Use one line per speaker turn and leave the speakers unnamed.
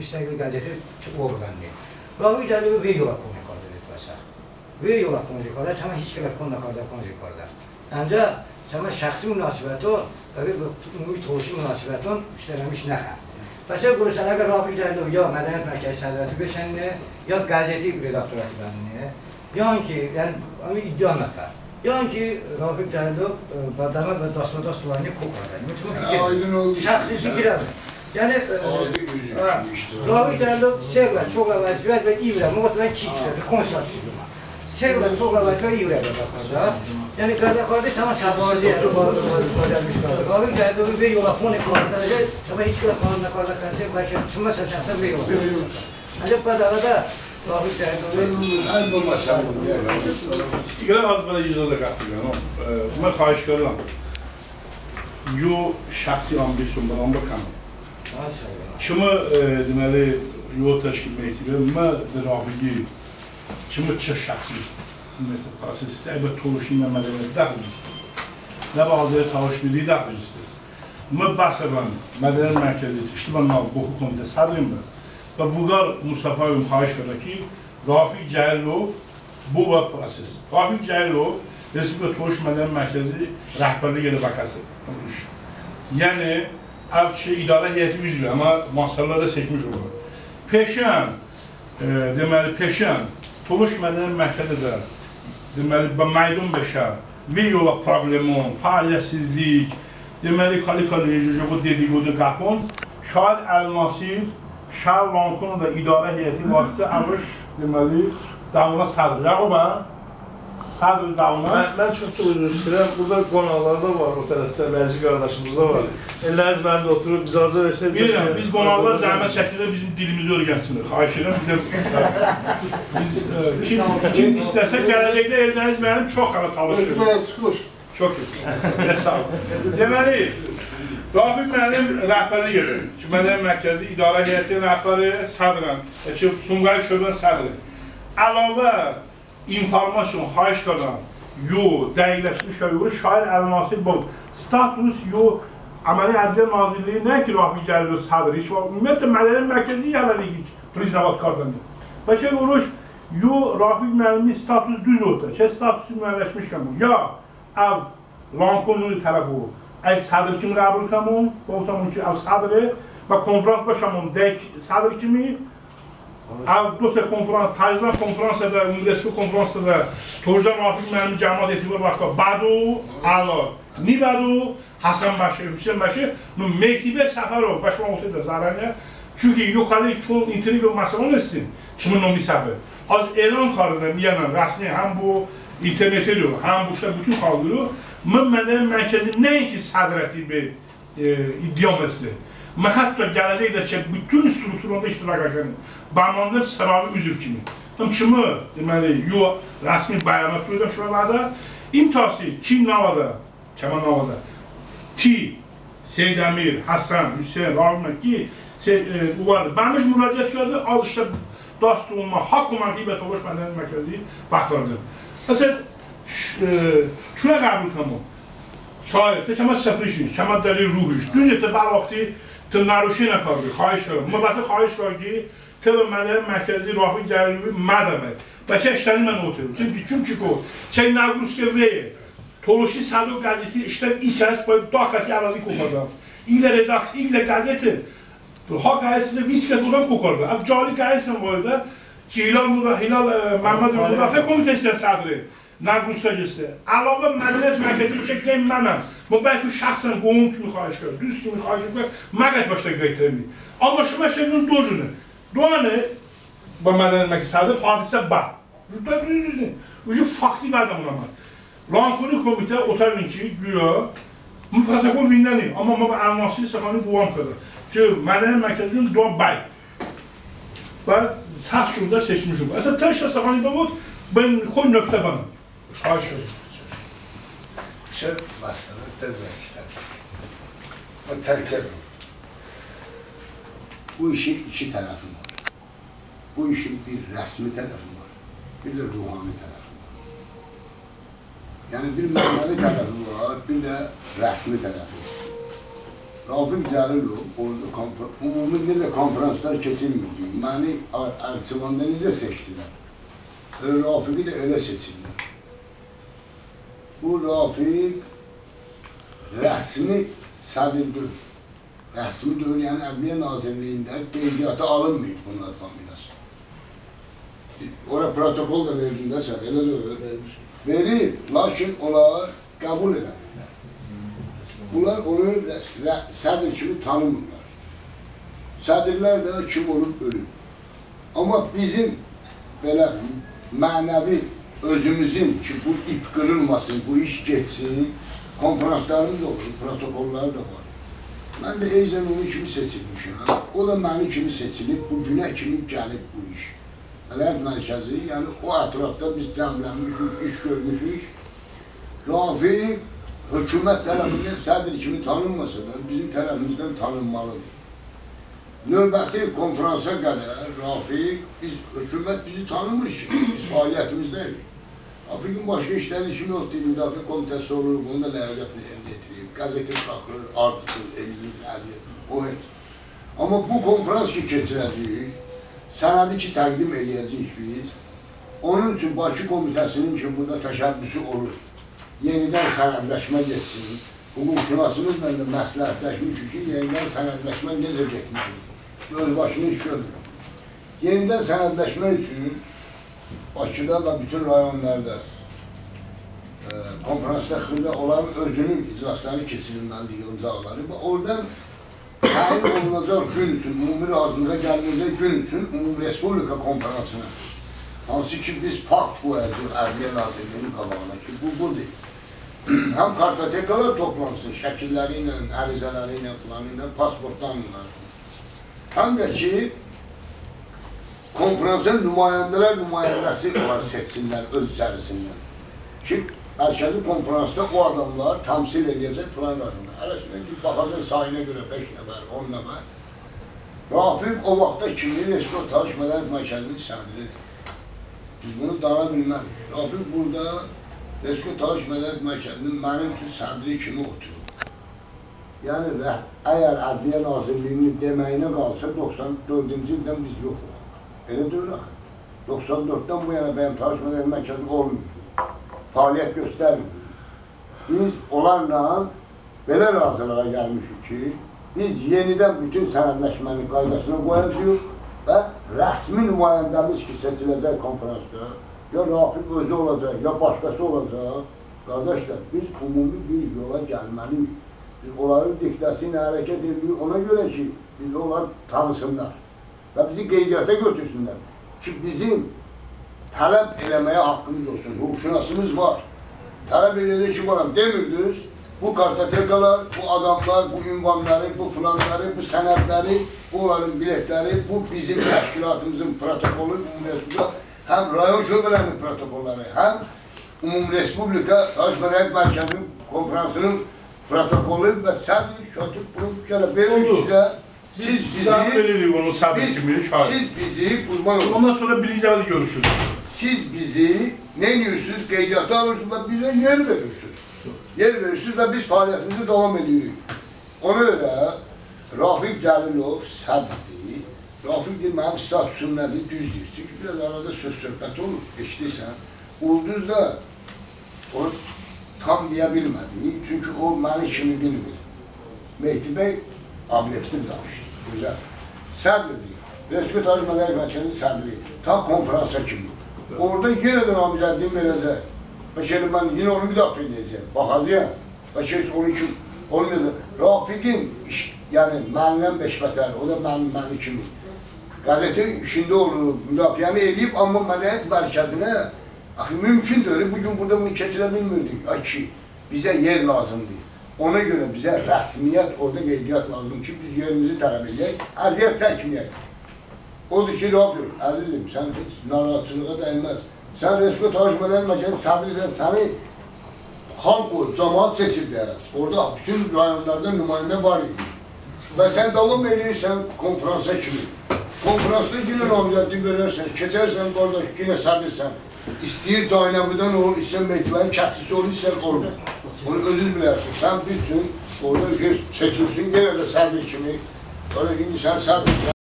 müstəqil qəzeti oradan deyil. Rafiq Cəlilov videolar komunikada etməsə. Videolar komunikada, çəmə heç qədər komunikada. Ancaq çəmə şəxsi münasibəti və ümumi toluşu münasibəti üstələnmiş nəxə. Bəşər qurursan, əgər Rafiq Cəlilov ya Mədəniyyət Mərkəzi Sədrəti beşənini, ya qəzeti redaktorəti bənini, yan ki, yəni iddia məqər. Yəni ki, Rafiq Cəlilov Bədəmə və Dasmada Sulayını qoqardır. Şəxsi fikirədir. Yəni, Rafiq Cəlilov sevlə, çox əvvəlcilər və ivrə, müqatibən ki işlədir, konservatisiyonlar. Sevlə, çox əvvəlcilər ivrə qədəxarda. Yəni, qədəxarda tamam səbaridir, gəlmiş qaldır. Rafiq Cəlilovun bir yola fon ekvardır, amma heç qədər qanunla qarda kənsə, bəlkə çıxma səşənsə bir yola. Ancaq qədəxarda Rafiq Cəlilovun ən olmazsa
İqrə az belə icrada qatılıyam. Mən xahiş görürəm. Yo şəxsi ambisiyondan baxan. Kimi deməli yol təşkil etmək, mən Rafiqi kimi şəxsi prosesi, əlbət toruşu ilə mədəniyyəti dəxil istəyir. Nə bazıları talış birliyi dəxil istəyir. Mən bəhsəbən Mədəniyyət Mərkəzi İctimai Hüquq Komitəsi sədriyim və Vüqar Mustafayevim xahiş edir ki, Rafiq Cəlilov bu və proses. Rafiq Cəlilov Respublika Toruş Mədəniyyət Mərkəzi rəhbərlik edir vəkası. Yəni, əv kişi idarə heyəti üzvü, amma masarlarda seçmiş olur. Peşən, deməli, peşən, Toruş Mədəniyyət Mərkəzi də, deməli, məydun beşər, və yola problemon, fəaliyyətsizlik, deməli, kalikalı dedikodu qapon, şahid əl-nasir, şəhər lankonu da idarə heyəti vasitə əvrış, deməli, davına sədr. Yaqubə, sədr davına.
Mən çox da üzr istəyirəm, burada qonaqlar da var, o tərəfdə, Ləzi qardaşımız da var. Ləzi mənim də oturub, icazə versə...
Bilirəm, biz qonaqlar zəhmət çəkilir, bizim dilimizi öyrənsinlər. Xahiş edirəm, kim istəsə, gələcəkdə Eldəniz mənim çox hələ çalışır. Çox kötü. Sağ ol. Deməli, Rafiq mənim rəhbərlik edir. Mədəniyyət Mərkəzi İdarə Heyəti rəhbəri sədrəm, Sumqayıt şöbə sədri. Əlavə informasiyon, xahiş qadan, dəqiqləşmiş yox, şair əl-nasir bu. Status yox, Əməli Ədliyyə Nazirliyi nə ki, Rafiq Cəlilov sədri iş var. Ümumiyyətlə, Mədəniyyət Mərkəzi yələlik prizavat qardandır. Bəşər oluş, Rafiq müəllimi status düz oldu. Statusu müəlləşmişkən bu. Ya, əv Lankonu tərəf olur. Əgər sədr kimi qəbul kəmun, boğutamın ki, əv sədri və konferans başamın dək sədr kimi, əv dosya konferans, təcrübə konferansda, Respublika konferansda da Torcdan Rafiq müəllimi cəmat etibar başqa, Badu, Əla, Nibadu, Hasan Bəşir, Hüseyin Bəşir, Mektibə Səfərov, başıma oturdu zaranya. Çünki yukarı çoğun intriga məsələn etsin, kimin nomi səfər. Az elan karıda miyənən rəsmi, həm bu interneti diyor, həm bu işte bütün kaldığı, Mədəniyyət Mərkəzi nəinki sədrəti bir iddiaməzdir. Mən hətta gələcəkdə ki, bütün strukturunda iştirak edən, bəmanlar sıravi üzv kimi. Kimi, deməli, rəsmi bəyanat duydum şuralarda, imtası ki, Navada, Kəman Navada, ki, Seyd Əmir, Həsən, Hüseyin, Rahimə ki, Bəmiş müraciət gördü, az işte dostluğuma, hak humankiyle Toruş Mədəniyyət Mərkəzi baxlardı. Məsələn, şuna qəbul kəmu, şair, kəmə səfrişin, kəmə dəli ruhiş, düz etə bəl vaxtı naruşinə qardı, xahiş qardı. Mübəti xahiş qardı ki, Toruş Mədəniyyət Mərkəzi Rafiq Cəlilovi mədəmək. Bəlkə işlərini mən oturum. Çünki o, ki, Naqruske Veye, Toruşi Sadu qəzeti işlər ilk əs boyu daxəsi ərazi kopardı. İlə redaksi, ilə qəzeti, ha qəzesinde visket oradan kokardı. Ab cali qəzesinden bu arada ki, Hilal Məhməd Müdafiə Komitəsinin sədri, Naqruskacısı, əlavə Mədəniyyət Mərkəzi çəkəyim mənəm. Bu bəlkə şəxsən qoğum kimi xahiş görür, düz kimi xahiş görür, məqət başda qeytirməyim. Amma şu məşəqinin dojunu, doğanı, bu Mədəniyyət Mərkəzi sədri, hadisə bax. Düz-düzünü, ucu faktli adam buna var. Lankoni komitə otarın ki, güya, bu protokol mindənir, amma bu əlmasili səxanı buvam kadar. Ki, Mədəniyyət Mərkəzinin doğa bəy. Və səs günündə seçmişim. Əslən, təhşdə səxanıda bu, ben koy nöqtə bana. Xahiş edir.
Şey, məsələ, dəvəslər. O tərkəb. Bu işin iki tərəfi var. Bu işin bir rəsmi tərəfi var, bir də ruhani tərəfi var. Yəni, bir mənəvi tərəfi var, bir də rəsmi tərəfi var. Rafiq Cəlilov orada ümumi necə konferanslar keçilmirdi. Məni arxivanda necə seçdilər? Rafiqi də elə seçildi. Bu Rafiq rəsmi sədrdir. Rəsmi deyil, yəni Ədliyyə Nazirliyində qeydiyyata alınmayıb bunlar familiyası. Ora protokol da verdiyində sən, elə deyil. Verib, lakin onlar qəbul edəmir. Bunlar onu sədr kimi tanımırlar. Sədrlər də kim olub, ölüb. Amma bizim belə mənəvi özümüzün ki, bu ip qırılmasın, bu iş geçsin, konferanslarımız olur, protokollar da var. Mən də eyzən onu kimi seçilmişim. O da məni kimi seçilib, bu günə kimi gəlib bu iş. Ələt mərkəzi, yəni o ətrafda biz cəmlənmişik, iş görmüşük. Rafiq hökumət tərəfindən sədr kimi tanınmasa da bizim tərəfimizdən tanınmalıdır. Növbəti konferansa qədər Rafiq, hökumət bizi tanımır ki, biz fəaliyyətimizdəyik. Rafiqin başqa işlərin işi yoxdur, müdafiə komitəsi olur, bunu da ləyaqətlə əldə etirik. Qəzeti baxır, artır, eləyir, o heç. Amma bu konferans ki keçirəcəyik, sənədi ki təqdim eləyəcəyik biz, onun üçün Bakı komitəsinin ki burada təşəbbüsü olur. Yenidən sənədləşmə geçsin. Hüquqşünasımızla da məsləhətləşmişik ki, yenidən sənədləşmə necə getməlidir? Öz başını iş görmür. Yenidən sənədləşmə üçün Bakıda və bütün rayonlarda konferansda xırda onların özünün iclasları keçirilməlidir, yığıncaqları və oradan təyin olunacaq gün üçün, ümumi razılığa gəlməyəcək gün üçün Ümumi Respublika konferansına, hansı ki biz pakt qoyacaq Ədliyyə Nazirliyinin qabağına ki, bu budur. Həm kartotekalar toplansın, şəkilləri ilə, ərizələri ilə, falan ilə, pasportlarla. Həm də ki, konferansın nümayəndəsi onlar seçsinlər öz içərisindən. Ki, mərkəzi konferansda o adamlar təmsil edəcək falan rayonda. Ərəsindən ki, baxacaq sayına görə 5 nəfər, 10 nəfər. Rafiq o vaxtda kimi Respublika Mədəniyyət Mərkəzinin sədridir. Biz bunu dana bilmərik. Rafiq burada Respublika Mədəniyyət Mərkəzinin mənim üçün sədri kimi oturur. Yəni, əgər Ədliyyə Nazirliyinin deməyinə qalsa 94-cü ildən biz yoxdur. Elə deyil axı. 94-dən bu yana bəyəm Tarix Mədəniyyət Mərkəzi olmuyor. Fəaliyyət göstərmiyor. Biz onlarla belə razılığa gəlmişik ki, biz yenidən bütün sənədləşmənin qaydasını qoyacaq və rəsmi nümayəndəmiz ki, seçiləcək konferansda, ya Rafiq özü olacaq, ya başqası olacaq. Qardaşlar, biz ümumi bir yola gəlməliyik. Biz onların diktəsi ilə hərəkət edirik ona görə ki, biz onlar tanısınlar və bizi qeydiyyata götürsünlər ki, bizim tələb eləməyə haqqımız olsun, hüquqşünasımız var. Tələb eləyəcək ki, balam, demirdiniz, bu kartotekalar, bu adamlar, bu ünvanları, bu filanları, bu sənədləri, bu onların biletləri, bu bizim təşkilatımızın protokolu, Ümumrespublika, həm rayon şöbələrinin protokolları, həm Ümumrespublika Tarix Mədəniyyət Mərkəzinin konferansının protokolu və sədr kötüb bunu belə verir sizə. Siz bizi qurban olun.
Ondan sonra birinci dəfə görüşürüz.
Siz bizi nə edirsiniz, qeydiyyata alırsınız və bizə yer verirsiniz. Yer verirsiniz və biz fəaliyyətimizi davam edirik. Ona görə Rafiq Cəlilov sədrdir. Rafiq deyir, mənim statusum nədir, düz deyir. Çünki biraz arada söz-söhbət olur, eşidirsən. Ulduz da onu tam deyə bilmədik, çünki o məni kimi bilmir. Mehdi bəy obyektiv danışdı, güzel. Sədrdir, Respublika Tarix Mədəniyyət Mərkəzinin sədri, ta konferansa kimi. Orada yenə də namizədliyim verəcək. Bəlkə mən yine onu müdafiə edəcəm, baxacaq. Bəlkə onun kimi, Rafiqin, yəni məndən beşbətər, o da məni kimi. Qəzetin işində olur, müdafiəni edib, amma Mədəniyyət Mərkəzinə mümkün deyil, bugün burada bunu keçirə bilmirdik. Ki, bizə yer lazımdır. Ona görə bizə rəsmiyyət, orada qeydiyyat lazım ki, biz yerimizi tələb edək, əziyyət çəkməyək. Odur ki, Rafiq, əzizim, sən heç narahatçılığa dəyilməz. Sən Respublika Tarix Mədəniyyət Mərkəzinin sədrisən, səni xalq o, cəmaat seçirdi. Orada bütün rayonlarda nümayəndə var idi. Və sən davam edirsən konferansa kimi. Konferansda yine namizədlik verərsən, keçərsən, qardaş, yine sədrsən. İstəyir Caynəbidən ol, istəyir Mehdibəyin kətlisi ol, istəyir orada. Onu özünüz bilərsin. Sən bir üçün Orada seçilsin gene de sədr kimi. Sonra indi sən sədr